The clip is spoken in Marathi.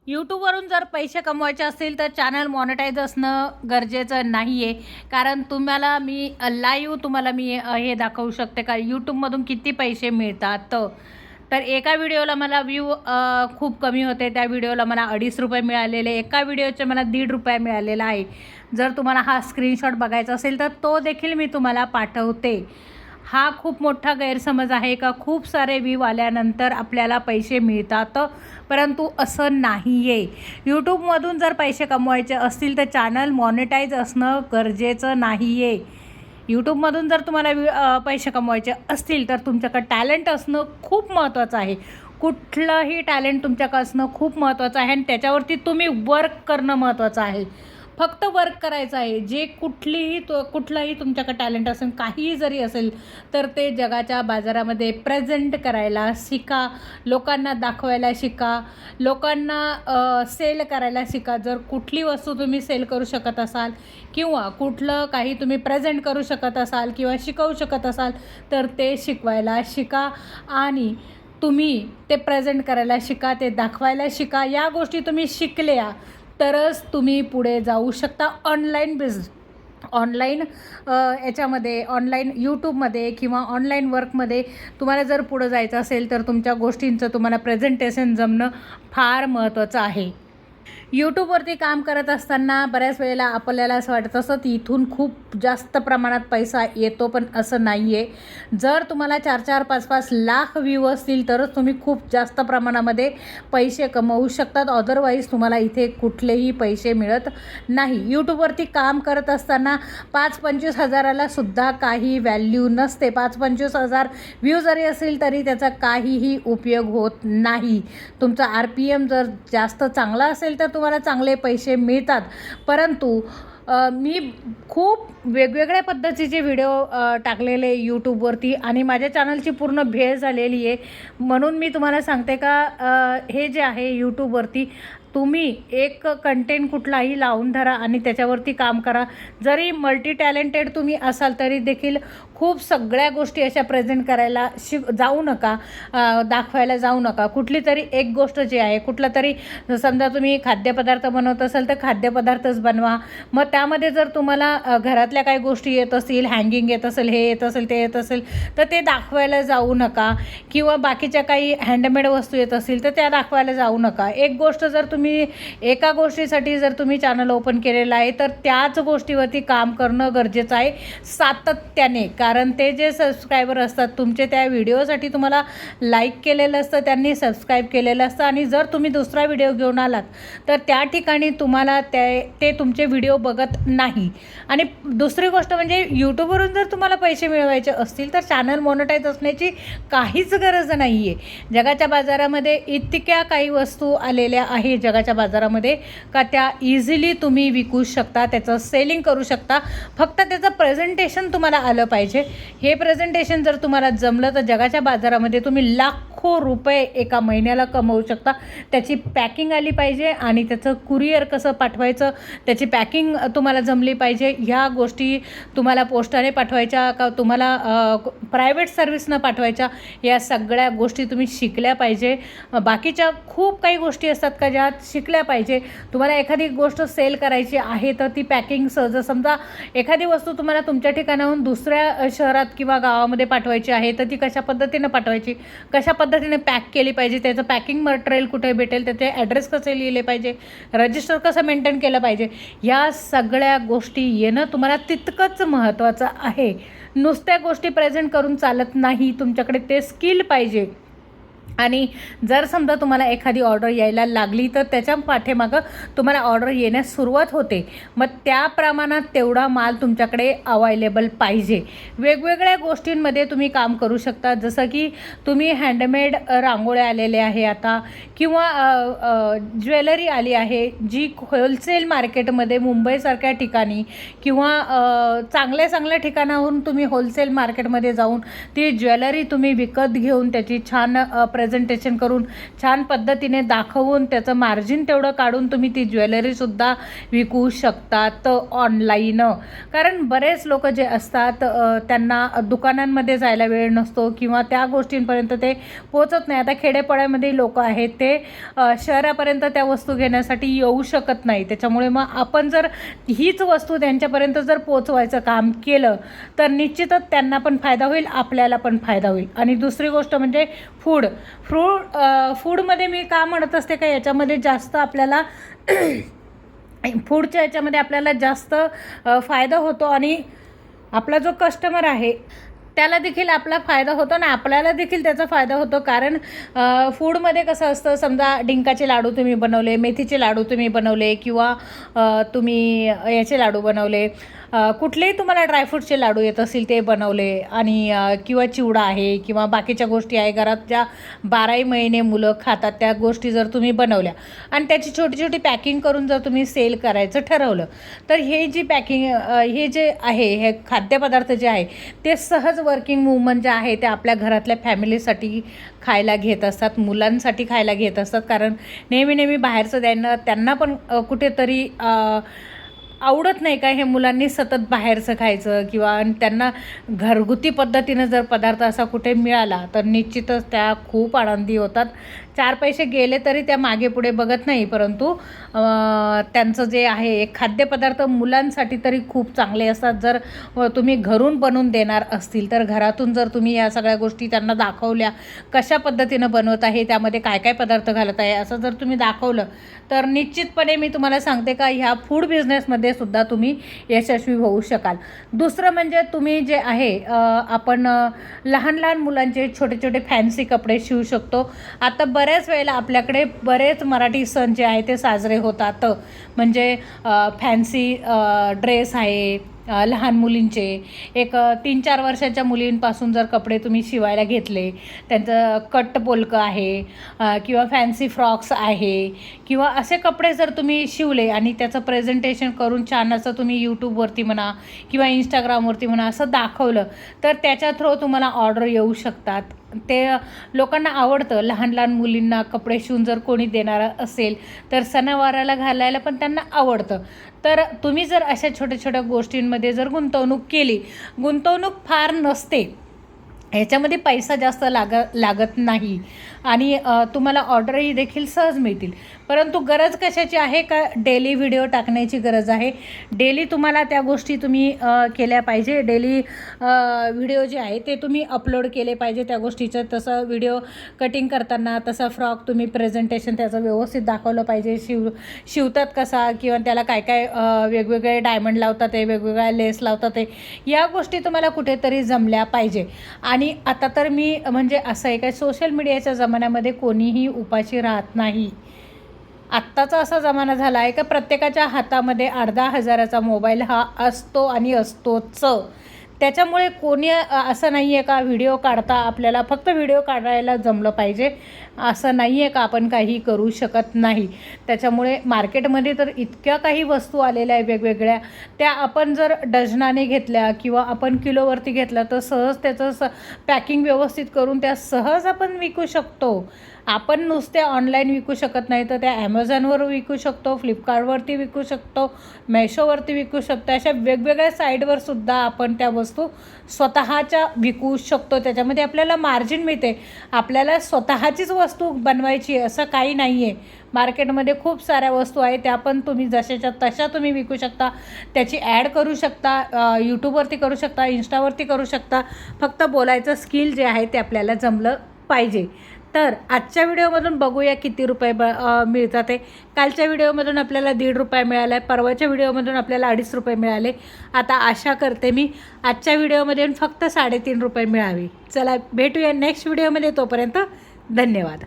यूट्यूबवरून जर पैसे कमवायचे असतील तर चॅनल मॉनिटाईज असणं गरजेचं नाही आहे. कारण तुम्हाला मी हे दाखवू शकते का यूट्यूबमधून किती पैसे मिळतात. तर एका व्हिडिओला मला खूप कमी होते. त्या व्हिडिओला मला ₹2.5 मिळालेले, एका व्हिडिओचे मला ₹1.5 मिळालेला आहे. जर तुम्हाला हा स्क्रीनशॉट बघायचा असेल तर तो देखील मी तुम्हाला पाठवते. हा खूप मोठा गैरसमज आहे का खूप सारे व्ह्यू आल्यानंतर आपल्याला पैसे मिळतात, परंतु असं नाही आहे. यूट्यूबमधून जर पैसे कमवायचे असतील तर चॅनल मॉनिटाईज असणं गरजेचं नाही आहे. यूट्यूबमधून जर तुम्हाला पैसे कमवायचे असतील तर तुमच्याकडे टॅलेंट असणं खूप महत्त्वाचं आहे. कुठलंही टॅलेंट तुमच्याकडे असणं खूप महत्त्वाचं आहे आणि त्याच्यावरती तुम्ही वर्क करणं महत्त्वाचं आहे. फक्त वर्क करायचं आहे. जे कुठलंही तुमच्याकडे टॅलेंट असेल, काहीही जरी असेल, तर ते जगाच्या बाजारामध्ये प्रेझेंट करायला शिका, लोकांना दाखवायला शिका, लोकांना सेल करायला शिका. जर कुठली वस्तू तुम्ही सेल करू शकत असाल किंवा कुठलं काही तुम्ही प्रेझेंट करू शकत असाल किंवा शिकवू शकत असाल तर ते शिकवायला शिका आणि तुम्ही ते प्रेझेंट करायला शिका, ते दाखवायला शिका. या गोष्टी तुम्ही शिकल्या तरच तुम्ही पुढे जाऊ शकता. ऑनलाईन याच्यामध्ये, ऑनलाईन यूट्यूबमध्ये किंवा ऑनलाईन वर्कमध्ये तुम्हाला जर पुढं जायचं असेल तर तुमच्या गोष्टींचं तुम्हाला प्रेझेंटेशन जमणं फार महत्त्वाचं आहे. यूट्यूबवरती काम करत असताना बऱ्याच वेळेला आपल्याला असं वाटत असतं की इथून खूप जास्त प्रमाणात पैसा येतो, पण असं नाही आहे. जर तुम्हाला 4-4, 5-5 लाख व्ह्यू असतील तरच तुम्ही खूप जास्त प्रमाणामध्ये पैसे कमवू शकतात. अदरवाईज तुम्हाला इथे कुठलेही पैसे मिळत नाही. यूट्यूबवरती काम करत असताना 5-25 हजाराला सुद्धा काही व्हॅल्यू नसते. 5-25 हजार व्ह्यू जरी असेल तरी त्याचा काहीही उपयोग होत नाही. तुमचा RPM जर जास्त चांगला असेल तर तुम्हाला चांगले पैसे मिळतात. परंतु मी खूप वेगवेगळ्या पद्धतीचे व्हिडिओ टाकलेले यूट्यूबवरती आणि माझ्या चॅनलची पूर्ण भेळ झालेली आहे. म्हणून मी तुम्हाला सांगते का हे जे आहे यूट्यूबवरती तुम्ही एक कंटेंट कुठलाही लावून धरा आणि त्याच्यावरती काम करा. जरी मल्टी टॅलेंटेड तुम्ही असाल तरी देखील खूप सगळ्या गोष्टी अशा प्रेझेंट करायला जाऊ नका, दाखवायला जाऊ नका. कुठली तरी एक गोष्ट जी आहे, कुठला तरी समजा तुम्ही खाद्यपदार्थ बनवत असाल तर खाद्यपदार्थच बनवा. मग त्यामध्ये जर तुम्हाला घरातल्या काही गोष्टी येत असतील, हँगिंग येत असेल, हे येत असेल, ते येत असेल, तर ते दाखवायला जाऊ नका. किंवा बाकीच्या काही हँडमेड वस्तू येत असतील तर त्या दाखवायला जाऊ नका. एक गोष्ट जर तुम्ही एका गोष्टीसाठी जर तुम्ही चॅनल ओपन केलेलं आहे तर त्याच गोष्टीवरती काम करणं गरजेचं आहे सातत्याने. कारण ते जे सबस्क्रायबर असतात तुमचे त्या व्हिडिओसाठी तुम्हाला लाईक केलेलं असतं, त्यांनी सबस्क्राईब केलेलं असतं आणि जर तुम्ही दुसरा व्हिडिओ घेऊन आलात तर त्या ठिकाणी तुम्हाला ते तुमचे व्हिडिओ बघत नाही. आणि दुसरी गोष्ट म्हणजे यूट्यूबवरून जर तुम्हाला पैसे मिळवायचे असतील तर चॅनल मॉनिटाईज असण्याची काहीच गरज नाही आहे. जगाच्या बाजारामध्ये इतक्या काही वस्तू आलेल्या आहे जगाच्या बाजारामध्ये का त्या इझिली तुम्ही विकू शकता, त्याचं सेलिंग करू शकता. फक्त त्याचं प्रेझेंटेशन तुम्हाला आलं पाहिजे. हे प्रेझेंटेशन जर तुम्हाला जमलं तर जगाच्या बाजारामध्ये तुम्ही लाखो रुपये एका महिन्याला कमवू शकता. त्याची पॅकिंग आली पाहिजे आणि त्याचं कुरिअर कसं पाठवायचं, त्याची पॅकिंग तुम्हाला जमली पाहिजे. ह्या गोष्टी तुम्हाला पोस्टाने पाठवायच्या का तुम्हाला प्रायव्हेट सर्व्हिसनं पाठवायच्या, या सगळ्या गोष्टी तुम्ही शिकल्या पाहिजे. बाकीच्या खूप काही गोष्टी असतात का ज्या शिकल्या पाहिजे. तुम्हाला एखादी गोष्ट सेल करायची आहे तर ती पॅकिंग सहज, समजा एखादी वस्तू तुम्हाला तुमच्या ठिकाणाहून दुसऱ्या शहरात किंवा गावामध्ये पाठवायची आहे तर ती कशा पद्धतीनं पाठवायची, कशा पद्धतीने पॅक केली पाहिजे, त्याचं पॅकिंग मटेरियल कुठे भेटेल, त्याचे ॲड्रेस कसे लिहिले पाहिजे, रजिस्टर कसं मेंटेन केलं पाहिजे, या सगळ्या गोष्टी येणं तुम्हाला तितकंच महत्त्वाचं आहे. नुसत्या गोष्टी प्रेझेंट करून चालत नाही, तुमच्याकडे ते स्किल पाहिजे. आणि जर समजा तुम्हाला एखादी ऑर्डर यायला लागली तर त्याच्या पाठीमागं तुम्हाला ऑर्डर येण्यास सुरुवात होते. मग त्या प्रमाणात तेवढा माल तुमच्याकडे अवेलेबल पाहिजे. वेगवेगळ्या गोष्टींमध्ये तुम्ही काम करू शकता. जसं की तुम्ही हँडमेड रांगोळ्या आलेल्या आहे आता, किंवा ज्वेलरी आली आहे जी होलसेल मार्केटमध्ये मुंबईसारख्या ठिकाणी किंवा चांगल्या ठिकाणाहून तुम्ही होलसेल मार्केटमध्ये जाऊन ती ज्वेलरी तुम्ही विकत घेऊन त्याची छान प्रेझेंटेशन करून छान पद्धतीने दाखवून त्याचं मार्जिन तेवढं काढून तुम्ही ती ज्वेलरीसुद्धा विकू शकतात ऑनलाईन. कारण बरेच लोक जे असतात त्यांना दुकानांमध्ये जायला वेळ नसतो किंवा त्या गोष्टींपर्यंत ते पोचत नाही. आता खेडेपाड्यामध्ये लोक आहेत ते शहरापर्यंत त्या वस्तू घेण्यासाठी येऊ शकत नाही. त्याच्यामुळे मग आपण जर हीच वस्तू त्यांच्यापर्यंत जर पोचवायचं काम केलं तर निश्चितच त्यांना पण फायदा होईल, आपल्याला पण फायदा होईल. आणि दुसरी गोष्ट म्हणजे फूडमध्ये मी का म्हणत असते का याच्यामध्ये जास्त आपल्याला फूडच्या याच्यामध्ये आपल्याला जास्त फायदा होतो आणि आपला जो कस्टमर आहे त्याला देखील आपला फायदा होतो ना आपल्याला देखील त्याचा फायदा होतो. कारण फूडमध्ये कसं असतं, समजा डिंकाचे लाडू तुम्ही बनवले, मेथीचे लाडू तुम्ही बनवले किंवा तुम्ही याचे लाडू बनवले, कुठलेही तुम्हाला ड्रायफ्रूटचे लाडू येत असतील ते बनवले आणि किंवा चिवडा आहे किंवा बाकीच्या गोष्टी आहे घरात ज्या 12ही महिने मुलं खातात त्या गोष्टी जर तुम्ही बनवल्या आणि त्याची छोटी छोटी पॅकिंग करून जर तुम्ही सेल करायचं ठरवलं तर हे जी पॅकिंग हे जे आहे हे खाद्यपदार्थ जे आहे ते सहज वर्किंग वुमन जे आहे ते आपल्या घरातल्या फॅमिलीसाठी खायला घेत असतात, मुलांसाठी खायला घेत असतात. कारण नेहमी बाहेरचं त्यांना पण कुठेतरी आवडत नाही का हे मुलांनी सतत बाहेरचं खायचं किंवा त्यांना घरगुती पद्धतीनं जर पदार्थ असा कुठे मिळाला तर निश्चितच त्या खूप आनंदी होतात. 4 पैसे गेले तरी त्या मागे पुढे बघत नाही, परंतु त्यांचं जे आहे खाद्यपदार्थ मुलांसाठी तरी खूप चांगले असतात. जर तुम्ही घरून बनवून देणार असतील तर घरातून जर तुम्ही या सगळ्या गोष्टी त्यांना दाखवल्या, कशा पद्धतीनं बनवत आहे, त्यामध्ये काय काय पदार्थ घालत आहे असं जर तुम्ही दाखवलं तर निश्चितपणे मी तुम्हाला सांगते का ह्या फूड बिझनेसमध्ये सुद्धा तुम्ही यशस्वी होऊ शकाल. दुसरं म्हणजे तुम्ही जे आहे आपण लहान मुलांचे छोटे छोटे फॅन्सी कपडे शिवू शकतो. आता बऱ्याच वेळेला आपल्याकडे बरेच मराठी सण जे आहे ते साजरे होतात. म्हणजे फॅन्सी ड्रेस आहे लहान मुलींचे, एक 3-4 वर्षाच्या मुलींपासून जर कपडे तुम्ही शिवायला घेतले, त्यांचं कट पोलकं आहे किंवा फॅन्सी फ्रॉक्स आहे किंवा असे कपडे जर तुम्ही शिवले आणि त्याचं प्रेझेंटेशन करून छान असं तुम्ही यूट्यूबवरती म्हणा किंवा इंस्टाग्रामवरती म्हणा असं दाखवलं तर त्याच्या थ्रू तुम्हाला ऑर्डर येऊ शकतात. ते लोकांना आवडतं. लहान मुलींना कपडे शिवून जर कोणी देणारं असेल तर सणावाराला घालायला पण त्यांना आवडतं. तर तुम्ही जर अशा छोट्या छोट्या गोष्टींमध्ये जर गुंतवणूक केली, गुंतवणूक फार नसते, ह्याच्यामध्ये पैसा जास्त लागत नाही आणि तुम्हाला ऑर्डरही देखील सहज मिळतील. परंतु गरज कशाची आहे का डेली व्हिडिओ टाकण्याची गरज आहे. डेली तुम्हाला त्या गोष्टी तुम्ही केल्या पाहिजे. डेली व्हिडिओ जे आहे ते तुम्ही अपलोड केले पाहिजे त्या गोष्टीचं. तसं व्हिडिओ कटिंग करताना तसा फ्रॉक तुम्ही प्रेझेंटेशन त्याचं व्यवस्थित दाखवलं पाहिजे. शिवतात कसा किंवा त्याला काय काय वेगवेगळे डायमंड लावतात ते, वेगवेगळ्या लेस लावतात ते, या गोष्टी तुम्हाला कुठेतरी जमल्या पाहिजे. आणि आता तर मी म्हणजे असं आहे काय सोशल मीडियाच्या जमान्यामध्ये कोणीही उपाशी राहत नाही. आत्ताचा असा जमाना झाला आहे का प्रत्येकाच्या हातामध्ये 10,000-10,000चा मोबाईल हा असतो आणि असतोच. त्याच्यामुळे कोणी असं नाही आहे का व्हिडिओ काढता आपल्याला फक्त व्हिडिओ काढायला जमलं पाहिजे असं नाही आहे का आपण काही करू शकत नाही. त्याच्यामुळे मार्केटमध्ये तर इतक्या काही वस्तू आलेल्या आहे वेगवेगळ्या, त्या आपण जर डझनाने घेतल्या किंवा आपण किलोवरती घेतल्या तर सहज त्याचं पॅकिंग व्यवस्थित करून त्या सहज आपण विकू शकतो. आपण नुसते ऑनलाईन विकू शकत नाही तर त्या ॲमेझॉनवर विकू शकतो, फ्लिपकार्टवरती विकू शकतो, मेशोवरती विकू शकतो. अशा वेगवेगळ्या साईटवर सुद्धा आपण त्या वस्तू स्वतःच्या विकू शकतो. त्याच्यामध्ये आपल्याला मार्जिन मिळते. आपल्याला स्वतःचीच वस्तू बनवायची असं काही नाही आहे. मार्केटमध्ये खूप साऱ्या वस्तू आहेत त्या पण तुम्ही जशाच्या तशा तुम्ही विकू शकता. त्याची ॲड करू शकता, यूट्यूबवरती करू शकता, इंस्टावरती करू शकता. फक्त बोलायचं स्किल जे आहे ते आपल्याला जमलं पाहिजे. तर आजच्या व्हिडिओमधून बघूया किती रुपये मिळतात ते. कालच्या व्हिडिओमधून आपल्याला ₹1.5 मिळाला आहे, परवाच्या व्हिडिओमधून आपल्याला ₹2.5 मिळाले. आता आशा करते मी आजच्या व्हिडिओमध्ये फक्त ₹3.5 मिळावे. चला भेटूया नेक्स्ट व्हिडिओमध्ये. तोपर्यंत धन्यवाद.